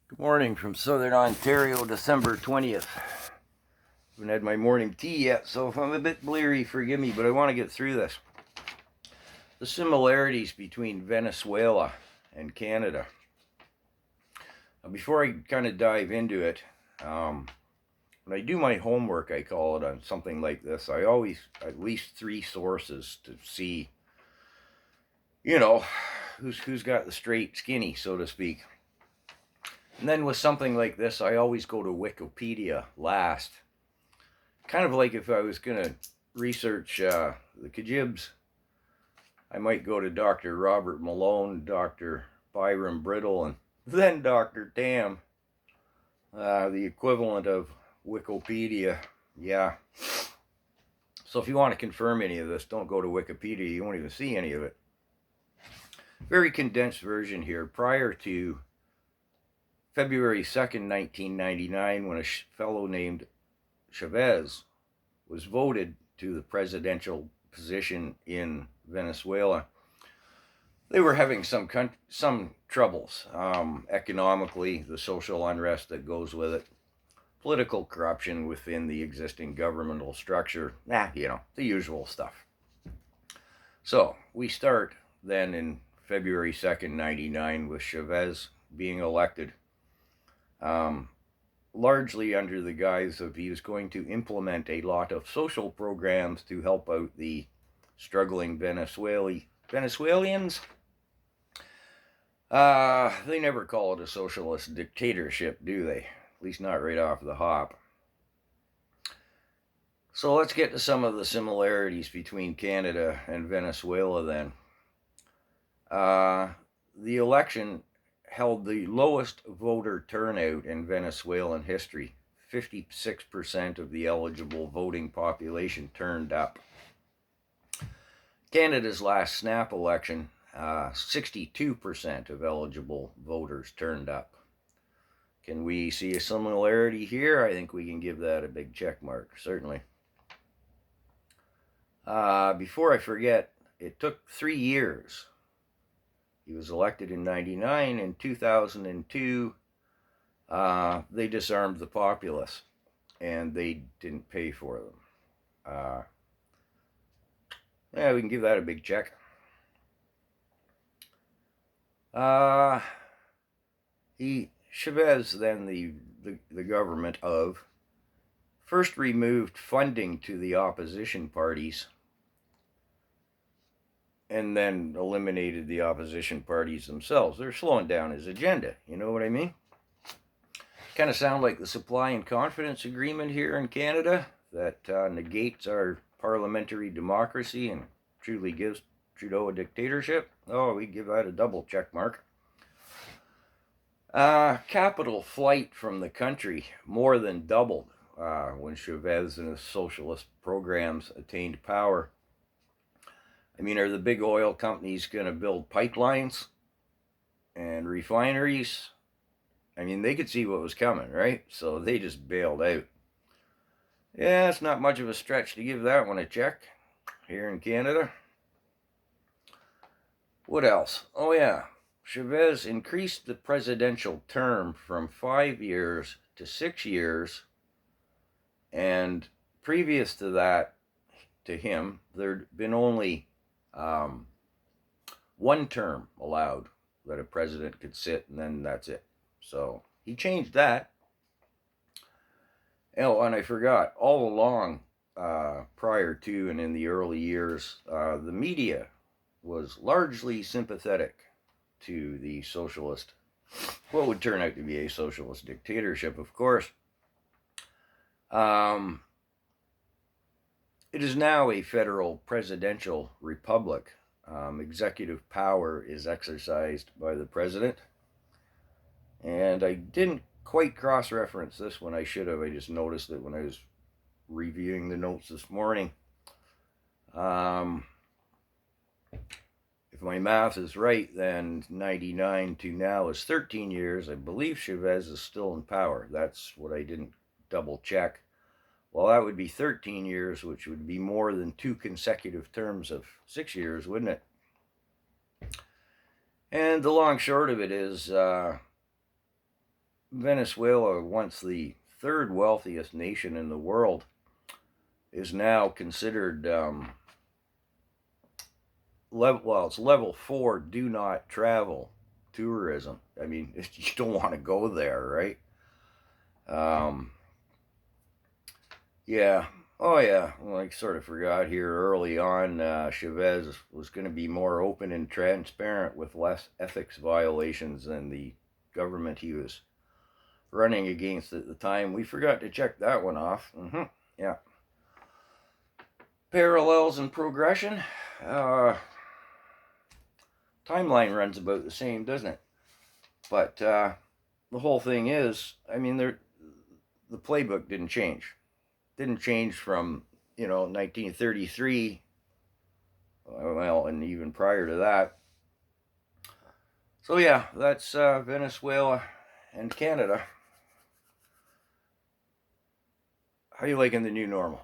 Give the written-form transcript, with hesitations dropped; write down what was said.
Good morning from Southern Ontario, December 20th. Haven't had my morning tea yet, so if I'm a bit bleary, forgive me, but I want to get through this. The similarities between Venezuela and Canada. Now, before I kind of dive into it, when I do my homework, I call it, on something like this, I always at least three sources to see, who's got the straight skinny, so to speak. And then with something like this, I always go to Wikipedia last. Kind of like if I was going to research the Kajibs, I might go to Dr. Robert Malone, Dr. Byram Brittle, and then Dr. Tam, the equivalent of Wikipedia. Yeah. So if you want to confirm any of this, don't go to Wikipedia. You won't even see any of it. Very condensed version here. Prior to February 2nd, 1999, when a fellow named Chavez was voted to the presidential position in Venezuela, they were having some troubles economically, the social unrest that goes with it, political corruption within the existing governmental structure, the usual stuff. So we start then in February 2nd, 99, with Chavez being elected. Largely under the guise of he was going to implement a lot of social programs to help out the struggling Venezuelans. They never call it a socialist dictatorship, do they? At least not right off the hop. So let's get to some of the similarities between Canada and Venezuela then. The election held the lowest voter turnout in Venezuelan history. 56% of the eligible voting population turned up. Canada's last snap election, 62% of eligible voters turned up. Can we see a similarity here? I think we can give that a big check mark, certainly. Before I forget, it took 3 years. He was elected in 99. In 2002, they disarmed the populace, and they didn't pay for them. We can give that a big check. Chavez, then the government of, first removed funding to the opposition parties, and then eliminated the opposition parties themselves. They're slowing down his agenda. You know what I mean? Kind of sound like the supply and confidence agreement here in Canada that negates our parliamentary democracy and truly gives Trudeau a dictatorship. Oh, we give that a double check mark. Capital flight from the country more than doubled when Chavez and his socialist programs attained power. I mean, are the big oil companies going to build pipelines and refineries? I mean, they could see what was coming, right? So they just bailed out. Yeah, it's not much of a stretch to give that one a check here in Canada. What else? Oh, yeah. Chavez increased the presidential term from 5 years to 6 years. And previous to that, to him, there'd been only one term allowed that a president could sit, and then that's it. So he changed that. Oh, and I forgot, all along, prior to and in the early years, the media was largely sympathetic to the socialist, what would turn out to be a socialist dictatorship, of course. It is now a federal presidential republic. Executive power is exercised by the president. And I didn't quite cross-reference this one. I should have. I just noticed it when I was reviewing the notes this morning. If my math is right, then 99 to now is 13 years. I believe Chavez is still in power. That's what I didn't double check. Well, that would be 13 years, which would be more than 2 consecutive terms of 6 years, wouldn't it? And the long short of it is, Venezuela, once the third wealthiest nation in the world, is now considered it's level 4 do not travel tourism. I mean, you don't want to go there, right? Um, yeah. Oh, yeah. Well, I sort of forgot here early on, Chavez was going to be more open and transparent with less ethics violations than the government he was running against at the time. We forgot to check that one off. Yeah. Parallels and progression. Timeline runs about the same, doesn't it? But the whole thing is, I mean, the playbook didn't change. Didn't change from 1933, well, and even prior to that. So yeah, that's Venezuela and Canada. How you liking the new normal?